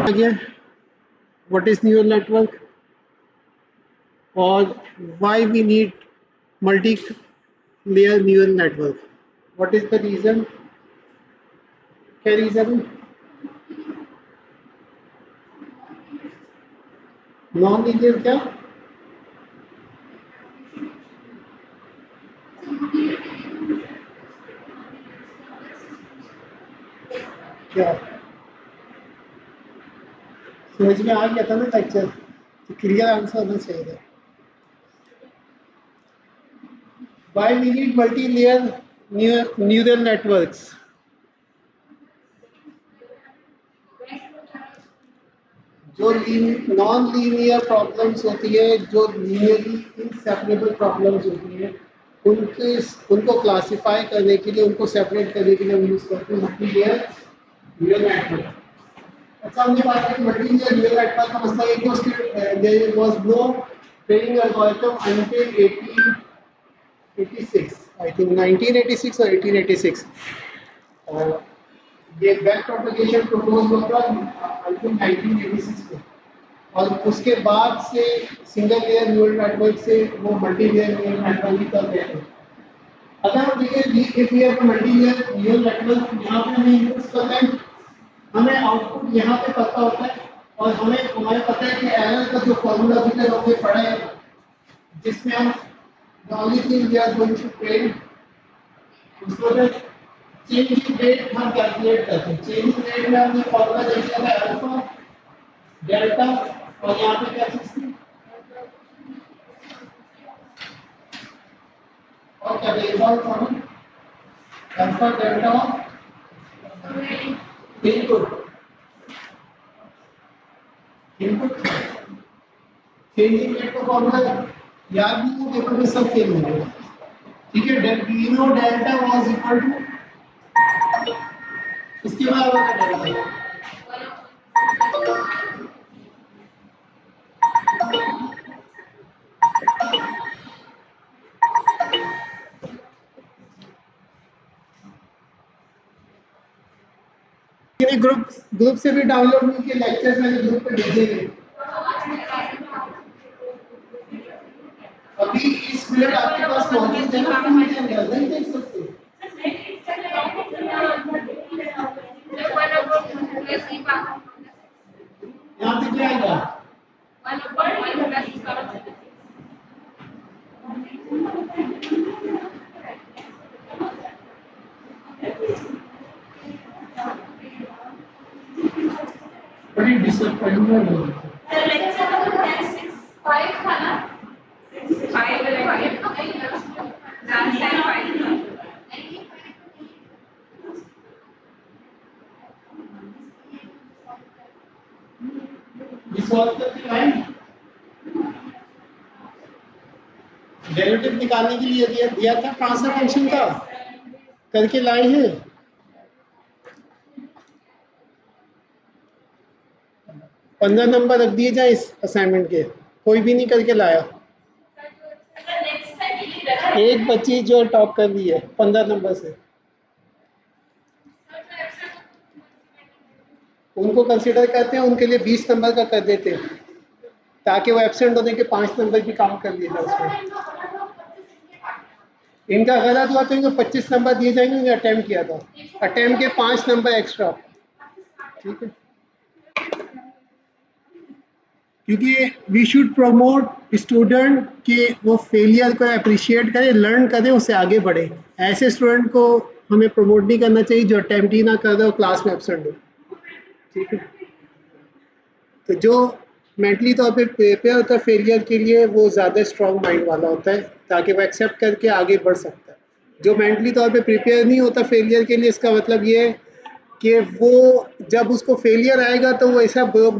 again, what is neural network or why we need multi-layer neural network? What is the reason? क्या reason है? Non-linear क्या? क्या? समझ में आ गया था ना लेक्चर? तो क्लियर आंसर होना चाहिए था. Why we need multi-layer neural networks? जो नॉन लीनियर प्रॉब्लम्स होती है, जो लीनियरली इनसेपरेबल प्रॉब्लम्स होती हैं, उनको क्लासिफाई करने के लिए, उनको सेपरेट करने के लिए हम यूज करते हैं मल्टीलेयर न्यूरल नेटवर्क. अच्छा, हमने बात की मल्टीलेयर न्यूरल नेटवर्क का मतलब है कि उसके there was no training algorithm until 1886, I think 1986 और 1886. ये बैक प्रोपगेशन प्रपोज हुआ था आई थिंक 1986 में, और उसके बाद से सिंगल लेयर न्यूरल नेटवर्क से वो मल्टी लेयर न्यूरल नेटवर्क की तरफ गए थे. अगर हम देखें if we have multi layer neural network, यहाँ पे हमें यूज करते हैं, हमें आउटपुट यहाँ पे पता होता है और हमें पता है कि एरर का जो फॉर्मूला भी हमने पढ़ा है, जिसमें हम the only thing we are going to train उसमें चेंजिंग रेट हम कैलकुलेट करते हैं. चेंजिंग रेट में हमने फॉर्मूला देख लिया था अल्फा डेल्टा, और यहाँ पे क्या चीज थी और क्या इन्वॉल्व था alpha delta input input changing rate का फॉर्मूला याद नहीं है, पेपर में सब फेल हो गए. ठीक है, we know delta was equal to, इसके बाद डेल्टा ग्रुप से भी डाउनलोड नहीं किए लेक्चर्स, मैंने ग्रुप पे भेजे हैं. अभी इस मिनट आपके पास मौजूद है ना, नहीं देख सकते. यहाँ पे क्या आएगा? बड़ी डिसअपॉइंटमेंट हो रही डेरिवेटिव निकालने के लिए दिया था, ट्रांसफर फंक्शन का करके लाए हैं. 15 नंबर रख दिए जाए इस असाइनमेंट के, कोई भी नहीं करके लाया. एक बच्ची जो टॉप कर रही है 15 नंबर से, उनको कंसीडर करते हैं, उनके लिए 20 नंबर का कर देते हैं, ताकि वो एब्सेंट होने के 5 नंबर भी काउंट कर लिए जाए उसमें. इनका गलत हुआ तो इनको 25 नंबर दिए जाएंगे, इन्हें अटेम्प्ट किया था, अटेम्प्ट के 5 नंबर एक्स्ट्रा. ठीक है, क्योंकि वी शुड प्रमोट स्टूडेंट कि वो फेलियर को अप्रिशिएट करें, लर्न करें, उससे आगे बढ़े. ऐसे स्टूडेंट को हमें प्रमोट नहीं करना चाहिए जो अटेम्प्ट ही ना कर रहे हो, क्लास में एब्सेंट हो. ठीक है, तो जो मेंटली तौर पे प्रिपेयर होता है फेलियर के लिए, वो ज़्यादा स्ट्रॉन्ग माइंड वाला होता है, ताकि वो एक्सेप्ट करके आगे बढ़ सकता है. जो मेंटली तौर पे प्रिपेयर नहीं होता फेलियर के लिए, इसका मतलब ये है कि वो जब उसको फेलियर आएगा तो वो ऐसा ब्रेक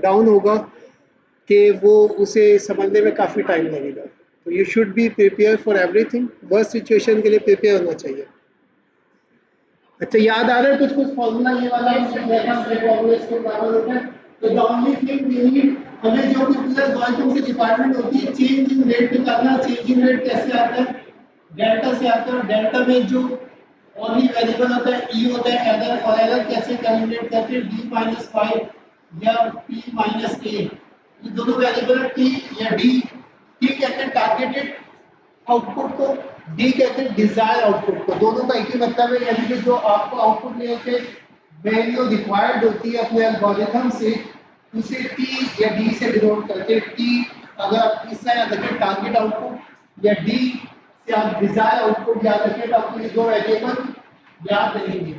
डाउन होगा कि वो उसे समझने में काफ़ी टाइम लगेगा. तो you should be prepare for everything, worst situation के लिए प्रिपेयर होना चाहिए. अच्छा, याद आ रहा है कुछ फॉर्मूला ये वाला तो the only thing we need, हमें जो भी पूरा गॉल्टन से डिपार्टमेंट होती है, चेंज इन रेट निकालना. चेंज इन रेट कैसे आता है? डेल्टा से आता है. डेल्टा में जो ओनली वेरिएबल होता है ई होता है एरर, और एरर कैसे कैलकुलेट करते हैं? d - 5 या टी माइनस ए, ये दोनों वेरिएबल टी या डी। टी कहते हैं टारगेटेड आउटपुट को, डी कहते हैं डिजायर आउटपुट को। दोनों का एक ही मतलब है, यानी कि जो आपको आउटपुट लेने के वैल्यू रिक्वायर्ड होती है अपने एल्गोरिथम से, उसे टी या डी से डिनोट करते हैं। टी अगर आप इस तरह याद रखें टारगेट आउटपुट, या डी से आप डिजायर आउटपुट याद रखें, तो आपको ये दो वेरिएबल याद रहेंगे।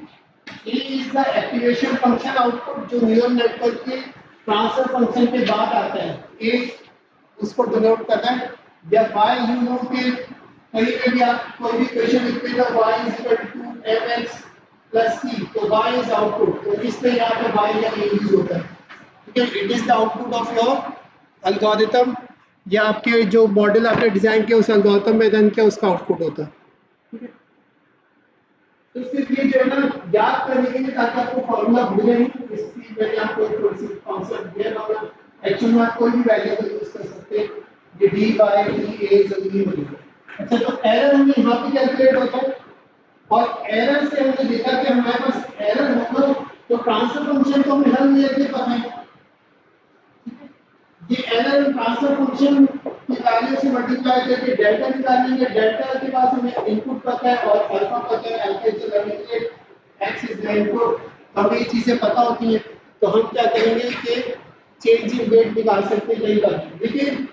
A is the activation function output जो न्यूरल नेटवर्क के ट्रांसफर फंक्शन के बाद आता है, ए उसको डिनोट करता है। या वाई यू नो के कहीं पे भी आप कोई भी क्वेश्चन लिखते हैं तो y is equal to mx plus c, तो y इज आउटपुट, तो इसमें यहाँ पे y या a यूज होता है। ठीक है, it is the output of your algorithm, या आपके जो मॉडल आपने डिजाइन किया उस एल्गोरिथम में रन किया उसका आउटपुट होता है। ठीक है, तो सिर्फ ये जो है ना याद करने के लिए, ताकि आपको फॉर्मूला भूले नहीं, इसलिए मैंने आपको एक थोड़ी सी कॉन्सेप्ट दिया। और एक्चुअल में आप कोई भी वेरिएबल यूज कर सकते हैं, ये डी बाय डी ए जरूरी नहीं है। अच्छा, तो एरर हमें यहाँ पे कैलकुलेट होता है, और एरर से हमने देखा कि हमारे पास एरर होगा तो ट्रांसफर फंक्शन को हमें हल नहीं पता है। ये एरर ट्रांसफर फंक्शन की वैल्यू से मल्टीप्लाई करके डेल्टा निकालेंगे। डेल्टा के पास हमें इनपुट पता है और अल्फा पता है, alpha is the limited, x is the input, हमें ये चीजें पता होती हैं। तो हम क्या करेंगे कि चेंज इन वेट निकाल सकते हैं कई बार। लेकिन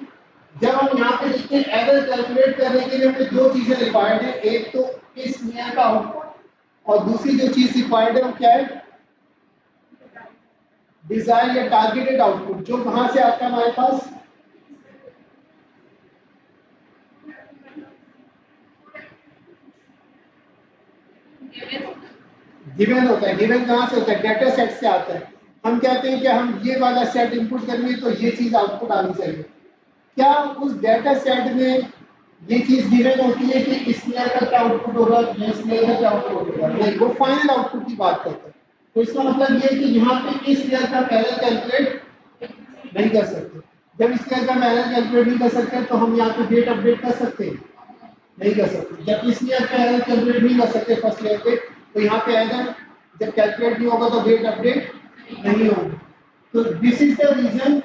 जब हम यहाँ पे लिखते हैं एरर कैलकुलेट करने के लिए हमें दो चीजें रिक्वायर्ड है, एक तो इस नियर का आउटपुट, और दूसरी जो चीज रिक्वायर्ड है वो क्या है, डिजायर या टारगेटेड आउटपुट, जो कहां से आता है हमारे पास, गिवन होता है। गिवन कहां से होता है, डेटा सेट से आता है। हम कहते हैं कि हम ये वाला सेट इनपुट करेंगे तो ये चीज आउटपुट आनी चाहिए। क्या उस डेटा सेट में ये चीज गिवन होती है कि इस लेयर का क्या आउटपुट होगा या इस लेयर का क्या आउटपुट होगा? नहीं, वो फाइनल आउटपुट की बात करता है। तो इसका मतलब ये है कि यहाँ पे इस लेयर का एरर कैलकुलेट नहीं कर सकते। जब इस लेयर का एरर कैलकुलेट नहीं कर सकते तो हम यहाँ पे डेट अपडेट कर सकते हैं, नहीं कर सकते। जब इस लेयर पे एरर कैलकुलेट नहीं कर सकते फर्स्ट लेयर पे, तो यहाँ पे एरर जब कैलकुलेट नहीं होगा तो डेट अपडेट नहीं होगी। तो दिस इज द रीजन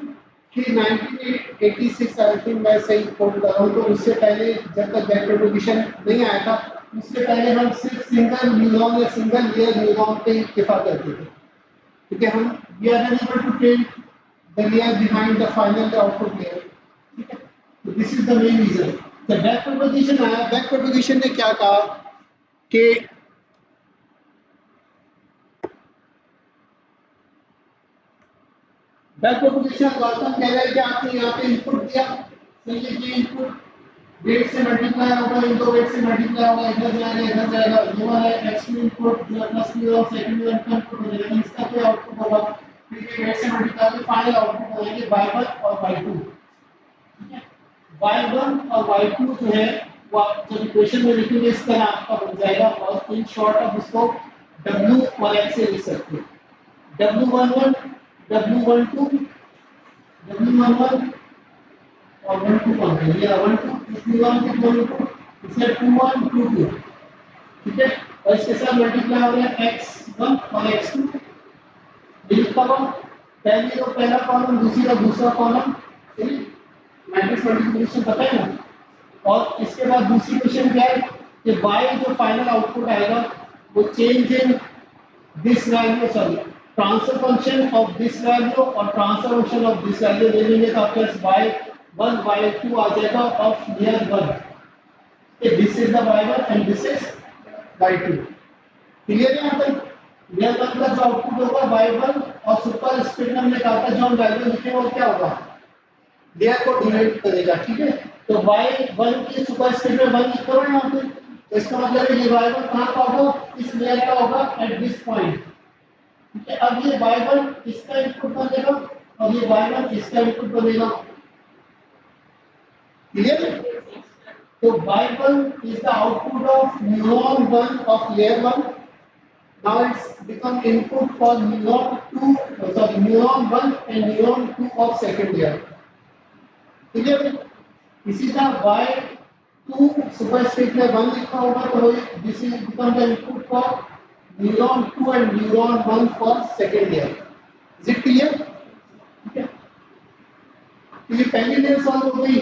कि 1986 आई थिंक मैं सही कोट कर रहा हूँ, तो उससे पहले जब तक बैक प्रोपगेशन नहीं आया था, उससे पहले हम सिर्फ सिंगल न्यूरॉन या सिंगल लेयर न्यूरॉन पे इक्तफा करते थे, क्योंकि हम we are unable to tell the layer behind the final output layer. ठीक है, तो this is the main reason. जब बैक प्रोपगेशन आया, बैक प्रोपगेशन ने क्या कहा कि बैक प्रोपगेशन एल्गोरिथम कह रहा है कि आपने यहाँ पे इनपुट दिया, तो ये इनपुट वेट से मल्टीप्लाई होगा, इन दो वेट से मल्टीप्लाई होगा, इधर जाएगा इधर जाएगा, ये वाला x2 इनपुट जो प्लस q और सेकंड वन का इनपुट हो जाएगा, इसका कोई आउटपुट होगा, फिर ये वेट से मल्टीप्लाई होकर फाइनल आउटपुट हो जाएंगे y1 और y2। ठीक है, y1 और y2 जो है वो आप जब इक्वेशन में लिखेंगे इस तरह आपका बन जाएगा, और इन शॉर्ट आप उसको w और x से लिख सकते हैं। w11 w12 w11 और 1 2 कौन है, ये 1 2 इसलिए 1 2 1 2 इसलिए 2 1 2 2। ठीक है, और इसके साथ मल्टीप्लाई हो रहा है x1 और x2, लिखता हुआ पहली रो पहला कॉलम, दूसरी रो दूसरा कॉलम, मैट्रिक्स मल्टीप्लिकेशन पता है ना। और इसके बाद दूसरी क्वेश्चन क्या है कि y जो फाइनल आउटपुट आएगा वो change in this value, sorry transfer function of this value और transfer function of this value ले लेंगे तो आपके पास y1 y2 आ जाएगा of near 1। This is the y1 and this is y2। Clear है? यहाँ तक नियर 1 का जो आउटपुट होगा y1, और सुपर स्क्रिप्ट में हमने कहा था जो हम वैल्यू लिखेंगे वो क्या होगा, लेयर को डिनोट करेगा। ठीक है, तो y1 की सुपर स्क्रिप्ट में 1 लिख करो यहाँ पे, तो इसका मतलब है ये y1 कहाँ का होगा, इस लेयर का होगा एट दिस पॉइंट। ठीक है, अब ये y1 इसका इनपुट बनेगा और ये y1 इसका इनपुट बनेगा। क्लियर है? तो y1 is the output of neuron 1 of layer 1. Now it's become input for neuron 2, sorry, neuron 1 and neuron 2 of second layer. Clear है? इसी तरह y2 सुपरस्क्रिप्ट में 1 लिखा होगा तो this is become the input for neuron 2 and neuron 1 for second layer. Is it clear? ये पहली layer solve हो गई,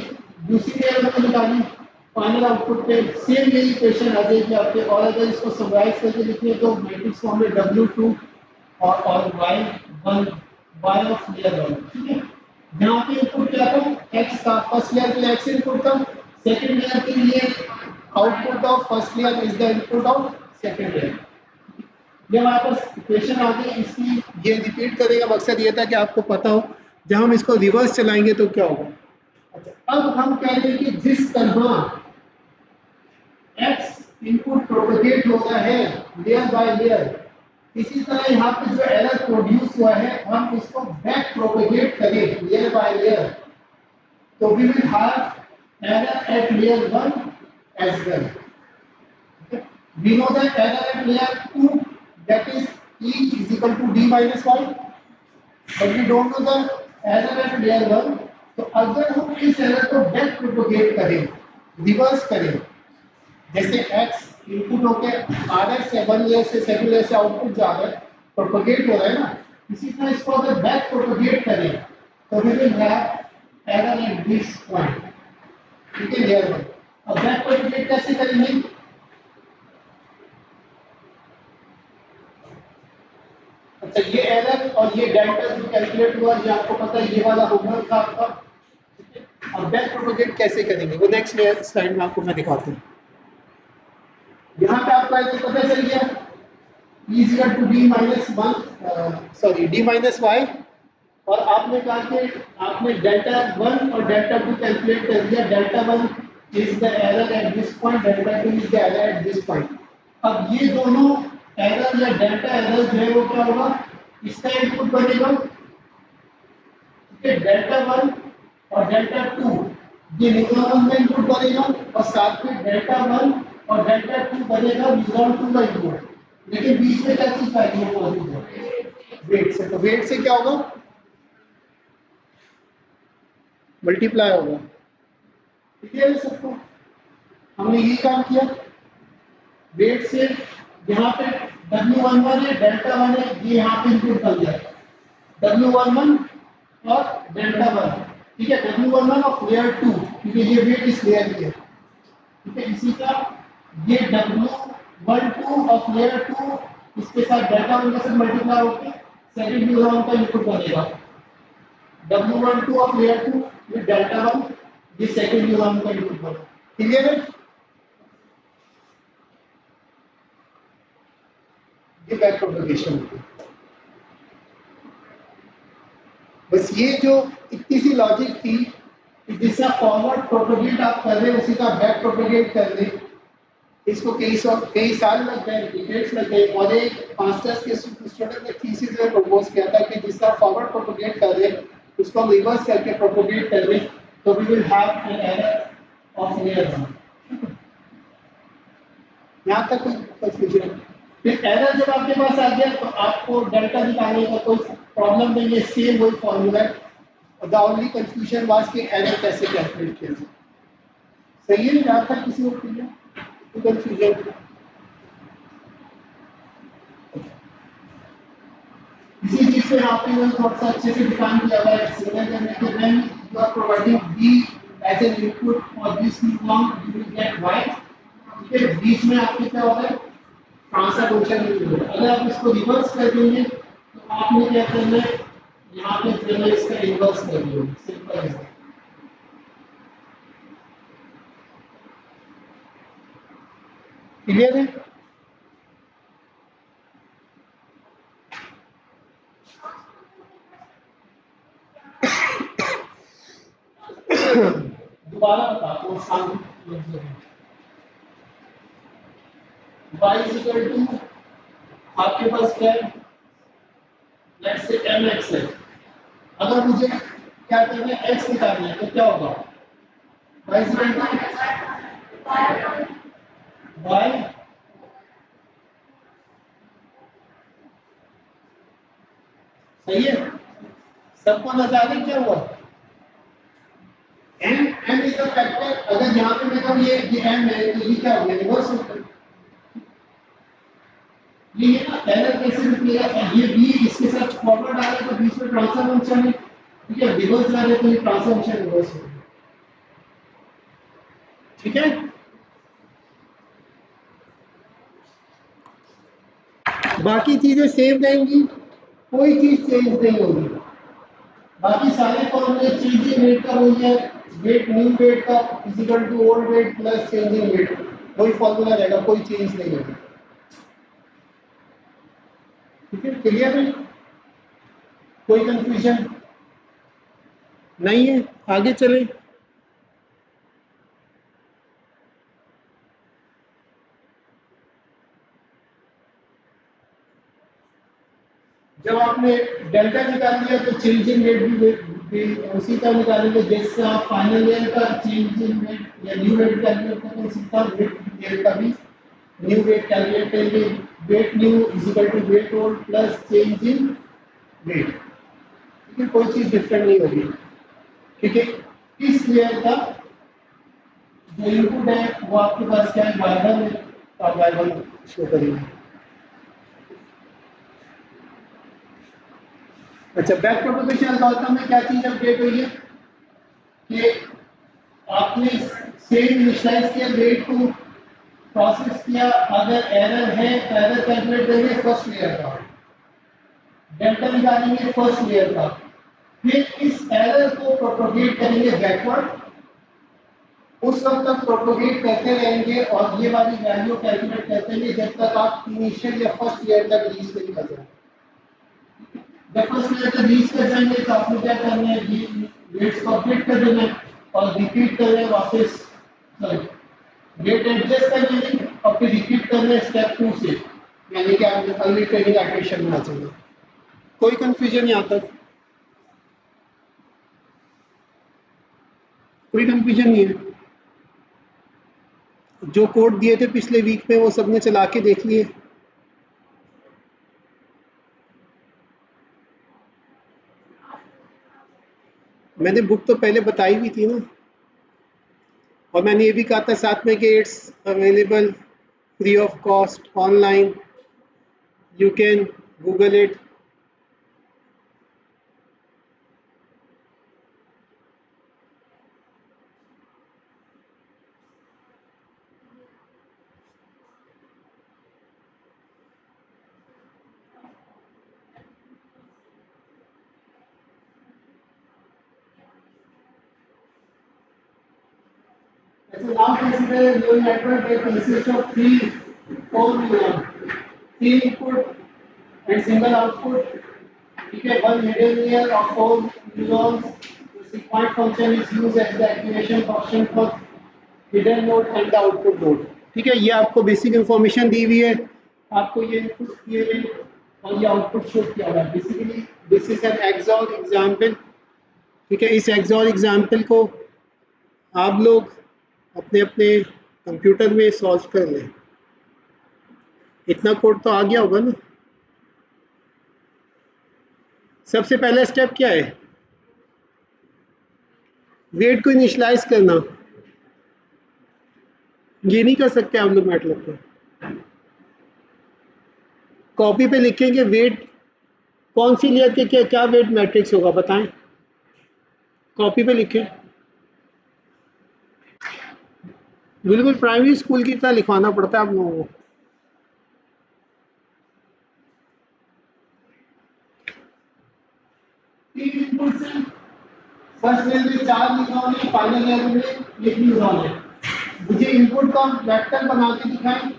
दूसरी लेयर हमने निकाली, फाइनल आउटपुट पे सेम यही इक्वेशन आ जाएगी आपके। और अगर इसको समराइज करके लिखिए तो मैट्रिक्स फॉर्म में W2 और Y1 Y ऑफ लेयर 1, ठीक है। यहाँ पे इनपुट क्या था, x था, फर्स्ट लेयर के लिए x इनपुट था, सेकंड लेयर के लिए output of first layer is the input of second layer. ये हमारे पास इक्वेशन आ गई, इसकी ये रिपीट करने का मकसद ये था कि आपको पता हो जब हम इसको रिवर्स चलाएंगे तो क्या होगा। अच्छा, अब हम कह रहे हैं कि जिस तरह x इनपुट प्रोपेगेट हो रहा है लेयर बाय लेयर, इसी तरह यहाँ पे जो एरर प्रोड्यूस हुआ है हम इसको बैक प्रोपेगेट करें लेयर बाय लेयर, तो we will have error at layer 1 as well. We know that error at layer 2, that is E is equal to D minus Y, but we don't know the error at layer 1. तो अगर हम इस error को back propagate करें, reverse करें, जैसे x input होके RS से वन लेयर से सेकंड लेयर से आउटपुट जा रहा है, प्रोपेगेट हो रहा है ना, इसी तरह इसको अगर बैक प्रोपेगेट करें तो we will have error at this point, ठीक है, लेयर 1। अब बैक प्रोपेगेट कैसे करेंगे, अच्छा ये एरर और ये डेल्टा जो कैलकुलेट हुआ ये आपको पता है, ये वाला होमवर्क था आपका। अब बैक प्रोपेगेट कैसे करेंगे वो नेक्स्ट स्लाइड में आपको मैं दिखाता हूँ। यहाँ पे आपको ऐसे पता चल गया E is equal to D minus 1 sorry D minus Y, और आपने कहा कि आपने डेल्टा 1 और डेल्टा 2 कैलकुलेट कर दिया। Delta 1 is the error at this point, delta 2 is the error at this point. अब ये दोनों एरर या डेल्टा एरर जो है वो क्या होगा, इसका इनपुट बनेगा, डेल्टा 1 और डेल्टा 2 ये न्यूट्रॉन में इनपुट बनेगा, और साथ में डेल्टा 1 और डेल्टा 2 बनेगा न्यूट्रॉन 2 का इनपुट। लेकिन बीच में क्या चीज आएगी, वेट से, तो वेट से क्या होगा, मल्टीप्लाई होगा, ठीक है सबको। हमने यही काम किया, वेट से यहाँ पे W11 है, डेल्टा 1 है, ये यहाँ पे इनपुट बन गया W11 और डेल्टा 1, ठीक है, W11 ऑफ लेयर 2, क्योंकि ये वेट इस लेयर की है, ठीक है। इसी का ये W12 ऑफ लेयर 2 इसके साथ डेल्टा 1 के साथ मल्टीप्लाई होकर सेकंड न्यूट्रॉन का इनपुट बनेगा। W12 of layer 2 with delta 1, ये सेकंड न्यूट्रॉन का इनपुट बनेगा, क्लियर है। ये बैक प्रोपेगेशन होती है। बस ये जो इतनी सी लॉजिक थी कि जिसका फॉरवर्ड प्रोपेगेट आप कर रहे हैं उसी का बैक प्रोपेगेट कर रहे, इसको कई साल लग गए, डिकेड्स लग गए, और एक मास्टर्स के स्टूडेंट ने थीसिस में प्रपोज किया था कि जिसका फॉरवर्ड प्रोपेगेट कर रहे उसको हम रिवर्स करके प्रोपेगेट कर रहे, तो we will have an error of layer 1। यहाँ तक कोई कंफ्यूजन? फिर एरर जब आपके पास आ गया तो आपको डेल्टा निकालने का कोई प्रॉब्लम नहीं है, सेम वही फॉर्मूला है। द ओनली कंफ्यूजन वाज कि एरर कैसे कैलकुलेट किया जाए। सही है, यहाँ तक किसी को क्लियर? तो कंफ्यूजन इसी चीज से यहाँ पे थोड़ा सा अच्छे से डिफाइन किया हुआ है, एक्सप्लेन करने के लिए you are providing B as an input for this neutron you will get Y, ठीक है। बीच में आपके क्या होगा, ट्रांसफर फंक्शन यूज होगा। अगर आप इसको रिवर्स कर देंगे तो आपने क्या करना है, यहाँ पे जो है इसका इनवर्स कर देंगे, सिंपल है। क्लियर है? दोबारा बताता हूँ सामने, y is equal to आपके पास क्या है, लेट्स से mx है। अगर मुझे क्या करना है, x निकालना है, तो क्या होगा, y is equal to y सही है, सबको नजर है क्या हुआ, m इज द फैक्टर। अगर यहाँ पे मैं कहूँ ये m है तो ये क्या हो गया, रिवर्स हो गया। ये ना एरर कैसे निकलेगा, ये b इसके साथ फॉरवर्ड आ रहा है तो बीच में ट्रांसफर फंक्शन है, ठीक है, रिवर्स जा रहे तो ये ट्रांसफॉर्मेशन रिवर्स होगी। ठीक है, बाकी चीजें सेम रहेंगी, कोई चीज चेंज नहीं होगी। बाकी सारे फॉर्मूले चेंजिंग वेट का वही है, वेट न्यू वेट का equal to old weight plus changing weight, वही फॉर्मूला रहेगा, कोई चेंज नहीं होगा। ठीक है, क्लियर है, कोई कंफ्यूजन नहीं है, आगे चले। जब आपने डेल्टा निकाल लिया तो चेंजिंग रेट भी उसी का निकालेंगे जैसे आप फाइनल ईयर का चेंजिंग रेट या न्यू रेट कैलकुलेट करते हैं, उसी का वेट ईयर का भी न्यू वेट कैलकुलेट करेंगे। Weight new is equal to weight old plus change in weight. ठीक है, कोई चीज डिफरेंट नहीं होगी। ठीक है, इस लेयर का जो इनपुट है वो आपके पास क्या है, y1 है, तो आप y1 शो करेंगे। अच्छा, बैक प्रोपगेशन एल्गोरिथम में क्या चीज अपडेट हुई है कि आपने सेम इनिशियलाइज किया वेट को प्रोसेस किया, अगर एरर है तो एरर कैलकुलेट करेंगे फर्स्ट लेयर का, डेल्टा निकालेंगे फर्स्ट लेयर का, फिर इस एरर को प्रोपोगेट करेंगे बैकवर्ड, उस वक्त तक प्रोपोगेट करते रहेंगे और ये वाली वैल्यू कैलकुलेट करते रहेंगे जब तक आप इनिशियल या फर्स्ट लेयर तक रीच नहीं कर जाए। जब फर्स्ट लेयर तक रीच कर जाएंगे तो आपको क्या करना है, ये वेट्स को अपडेट कर देना है और रिपीट कर रहे हैं वापस, सॉरी वेट एडजस्ट कर लेंगे और फिर रिपीट कर रहे हैं स्टेप 2 से, यानी कि आप अर्ली ट्रेनिंग इटरेशन में आ जाएंगे। कोई कंफ्यूजन यहाँ तक, कोई कंफ्यूजन नहीं है। जो कोड दिए थे पिछले वीक में वो सबने चला के देख लिए। मैंने बुक तो पहले बताई भी थी ना, और मैंने ये भी कहा था साथ में कि it's available free of cost online, you can Google it. So now consider a neural network that consists of four neurons, three input and single output. ठीक है, one hidden layer of four neurons. The sigmoid function is used as the activation function for hidden node and the output node. ठीक है, ये आपको basic information दी हुई है, आपको ये इनपुट दिए हुए और ये आउटपुट शो किया हुआ है। Basically this is an XOR example. ठीक है, इस एक्सॉर एग्जाम्पल को आप लोग अपने अपने कंप्यूटर में सॉल्व कर लें। इतना कोड तो आ गया होगा ना। सबसे पहला स्टेप क्या है, वेट को इनिशियलाइज करना। ये नहीं कर सकते आप लोग मैटलैब पे, कॉपी पे लिखेंगे वेट कौन सी लेयर के क्या क्या वेट मैट्रिक्स होगा बताएं, कॉपी पे लिखें। बिल्कुल प्राइमरी स्कूल की तरह लिखवाना पड़ता है आप लोगों को। तीन इनपुट से फर्स्ट लेयर में 4 न्यूरॉन है, फाइनल लेयर में 1 न्यूरॉन है। मुझे इनपुट का वेक्टर बना के दिखाएं,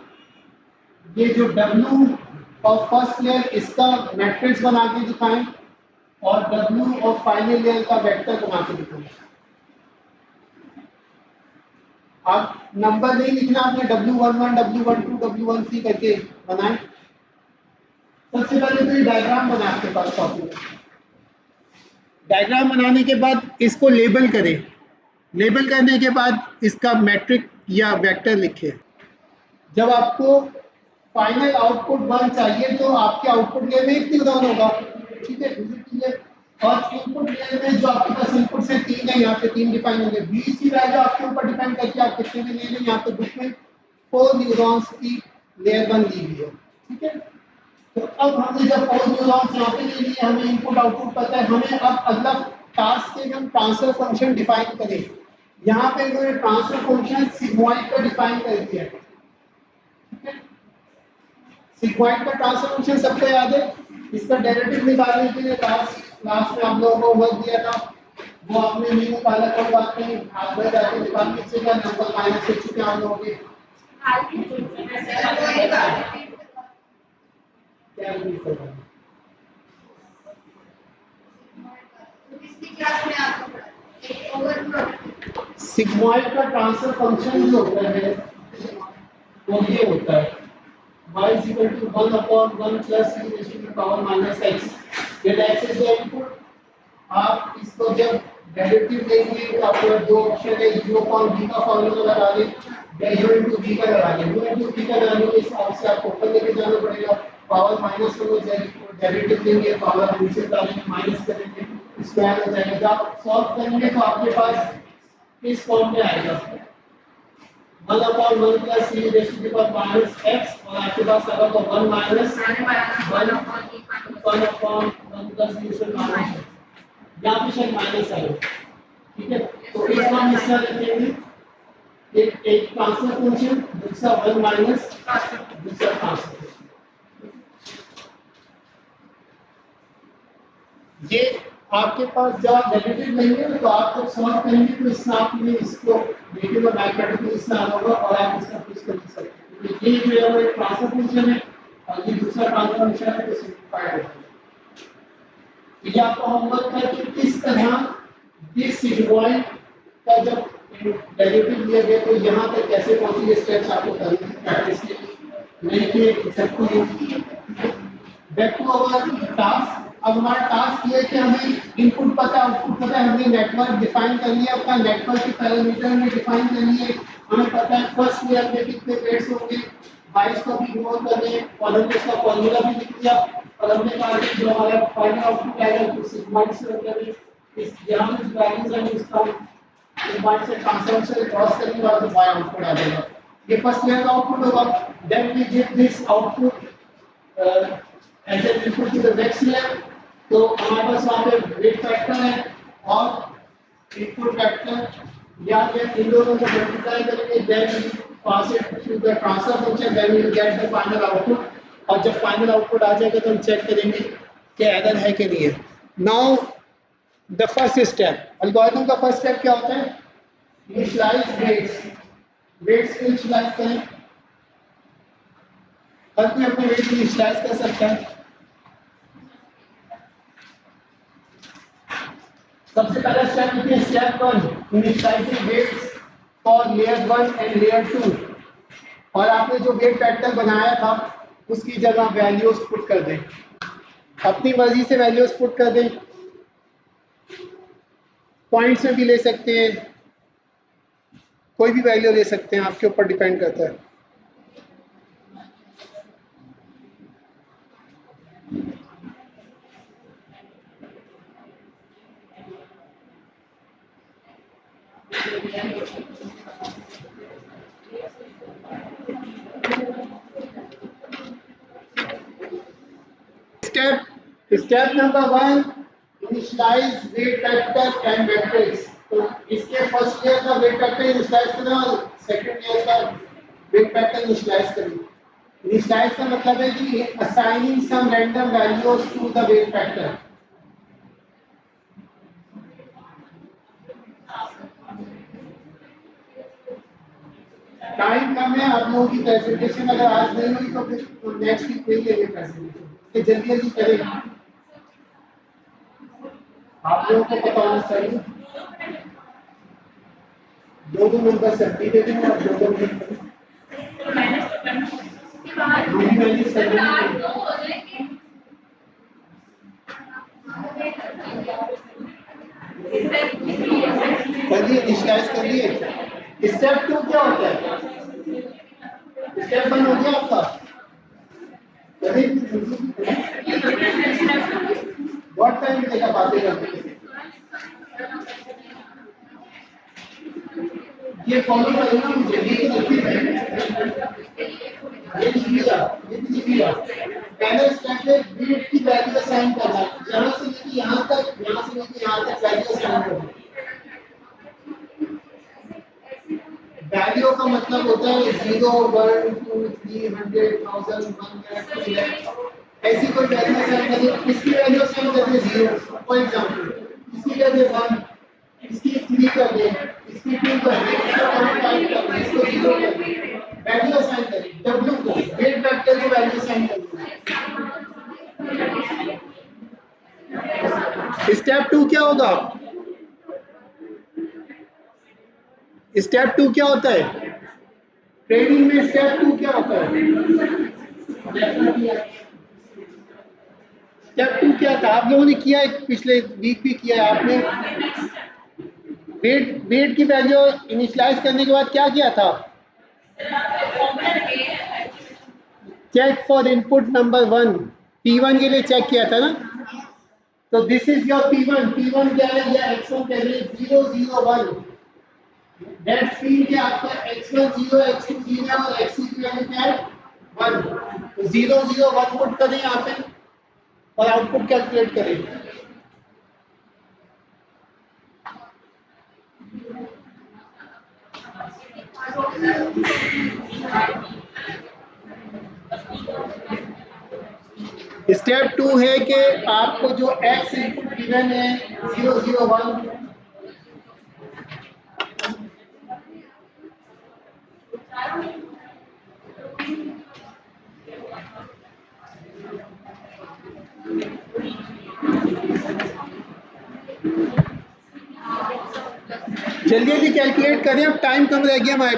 ये जो W और फर्स्ट लेयर इसका मैट्रिक्स बना के दिखाएं और W और फाइनल लेयर का वेक्टर बना के दिखाएं। आप नंबर नहीं लिखना, आपने W11 W12 W13 करके बनाएं। सबसे पहले तो ये डायग्राम बना आपके पास कॉपी में। डायग्राम बनाने के बाद इसको लेबल करें, लेबल करने के बाद इसका मैट्रिक या वेक्टर लिखें। जब आपको फाइनल आउटपुट 1 चाहिए तो आपके आउटपुट लेयर में 1 न्यूरॉन होगा। ठीक है, और इनपुट लेयर में जो आपके पास इनपुट से 3 है, यहाँ पे 3 डिफाइन होंगे। बीच की वैल्यू आपके ऊपर डिपेंड करके आप कितने में ले लें। यहाँ पे बुक में 4 न्यूरॉन्स की लेयर 1 दी हुई है। ठीक है, तो अब हमने जब 4 न्यूरॉन्स यहाँ पे ले लिए, हमें इनपुट आउटपुट पता है, हमें अब अगला टास्क के हम ट्रांसफर फंक्शन डिफाइन करें। यहाँ पे इन्होंने ट्रांसफर फंक्शन सिग्मॉइड का डिफाइन कर दिया है। सिग्मॉइड का ट्रांसफर फंक्शन सबको याद है। इसका डेरिवेटिव निकालने के लिए लास्ट में आप लोगों को वर्क दिया था, वो आपने नहीं निकाला, कोई बात नहीं, आप घर जाके निकाल लीजिएगा। नंबर माइनस हो चुके हैं आप लोगों के। क्या रिपीट कर रहा हूं? सिग्मॉइड का ट्रांसफर फंक्शन जो होता है वो ये होता है y is equal to 1 upon 1 plus e raised to the power minus x, where x is the input। आप इसको जब डेरिवेटिव लेंगे तो आपको दो ऑप्शन है, u upon v का फॉर्मूला लगा दें या u into v का लगा दें। u into v का लगाने के हिसाब से आपको ऊपर लेके जाना पड़ेगा, पावर माइनस हो जाएगी, डेरिवेटिव लेंगे पावर नीचे डालेंगे, माइनस करेंगे, स्क्वायर हो जाएगा। जब आप सॉल्व करेंगे तो आपके पास इस फॉर्म में आएगा 1 upon 1 plus e raised to the power minus x, और आपके पास आएगा तो 1 minus 1 upon 1 plus e raised to the power minus x। यहाँ पे शायद माइनस आएगा, ठीक है। तो इसका हम हिस्सा रखेंगे, एक ट्रांसफर फंक्शन, दूसरा 1 माइनस दूसरा ट्रांसफर। ये आपके पास जब आप डेरिवेटिव लेंगे तो आप जब सॉल्व करेंगे तो इसमें आपने इसको देखिएगा मैथमेटिकल इसमें आना होगा और आप इसका फिक्स कर सकते हैं। तो ये जो है वो एक ट्रांसफर फंक्शन है और ये दूसरा ट्रांसफर फंक्शन है, तो सिंपलीफाइड होता है। तो ये आपका होमवर्क है कि किस तरह दिस सिग्मॉइड का जब डेरिवेटिव लिया गया तो यहाँ तक कैसे पहुंचे, स्टेप्स आपको करने हैं प्रैक्टिस के लिए। नहीं कि सबको बैक टू अवर टास्क। अब हमारा टास्क ये है कि हमें इनपुट पता है, आउटपुट पता है, हमने नेटवर्क डिफाइन कर लिया, अपना नेटवर्क के पैरामीटर में डिफाइन कर लिए, हमें पता है फर्स्ट लेयर में कितने वेट्स होंगे, 22 को भी इग्नोर कर रहे हैं और हमने इसका फॉर्मूला भी लिख दिया और हमने कहा कि जो हमारा फाइनल आउटपुट आएगा वो सिग्मॉइड से होगा। इस यहाँ में वैल्यूज है इसका सिग्मॉइड से ट्रांसफर से क्रॉस करने के बाद वाई आउटपुट आ जाएगा। ये फर्स्ट लेयर का आउटपुट होगा। Then we give this output as an input to the next layer। तो हमारे पास वहाँ पे वेट फैक्टर है और इनपुट फैक्टर, या फिर इन दोनों को मल्टीप्लाई करेंगे, then pass it to the transfer function, then we will get the final output. और जब फाइनल आउटपुट आ जाएगा तो हम चेक करेंगे कि एरर है कि नहीं है। Now the first step, algorithm का फर्स्ट स्टेप क्या होता है? Initialize weights. वेट्स को इनिशियलाइज करें। हर कोई अपने वेट को इनिशियलाइज कर सकता है। सबसे पहला स्टेप है step 1, initialising waits for layer 1 and layer 2। और आपने जो वेट फैक्टर बनाया था उसकी जगह वैल्यूज पुट कर दें, अपनी मर्जी से वैल्यूज पुट कर दें, पॉइंट्स में भी ले सकते हैं, कोई भी वैल्यू ले सकते हैं, आपके ऊपर डिपेंड करता है। Step number 1, initialize weight factor and matrix. तो इसके फर्स्ट लेयर का वेट फैक्टर इनिशियलाइज करना और सेकंड लेयर का वेट फैक्टर इनिशियलाइज करना। इनिशियलाइज का मतलब है कि assigning some random values to the weight factor. Time कम है, आप लोगों की प्रेजेंटेशन अगर आज नहीं हुई तो फिर नेक्स्ट वीक नहीं लेंगे प्रेजेंटेशन, जल्दी जल्दी करेंगे, आप लोगों को पता होना चाहिए। 2 नंबर सब्जी दे देंगे और 2 नंबर करिए, इनिशियलाइज करिए। स्टेप 2 क्या होता है? स्टेप 1 हो गया आपका, बहुत टाइम मिलेगा बातें करने के। ये फॉलो करना मुझे, ये लिख लिया। पहले स्टेप है वेट की वैल्यू असाइन करना, जहां से कि यहाँ तक, यहाँ से लेकर यहाँ तक वैल्यू असाइन कर दें। वैल्यू का मतलब होता है 0, 1, 2, 3, 100, 1000, 1 लाख, 2 लाख, ऐसी कोई वैल्यू असाइन करिए। इसकी वैल्यू असाइन करिए 0 फॉर एग्जांपल, इसकी कर दे 1, इसकी 3 कर दे, इसकी 2 कर दे, इसका 1.5 कर दे, इसको 0 कर दे। वैल्यू असाइन करिए w को, वेट वेक्टर को वैल्यू असाइन करिए। स्टेप 2 क्या होगा? स्टेप 2 क्या होता है? ट्रेडिंग में स्टेप 2 क्या होता है? स्टेप 2 क्या था? आप लोगों ने किया है, पिछले वीक भी किया है आपने। वेट की वैल्यू इनिशियलाइज करने के बाद क्या किया था? Check for input number 1, P1 के लिए चेक किया था ना। तो this is your P1। P1 क्या है? या x1 कह रहे 0, 0, 1। दैट्स मीन कि आपका x1 0, x2 0 और x3 की वैल्यू क्या है? 1। तो 0, 0, 1 पुट करें यहाँ पे और आउटपुट कैलकुलेट करें। स्टेप 2 है कि आपको जो x इनपुट गिवन है 0, 0, 1, जल्दी जल्दी कैलकुलेट करें, अब टाइम कम रह गया हमारे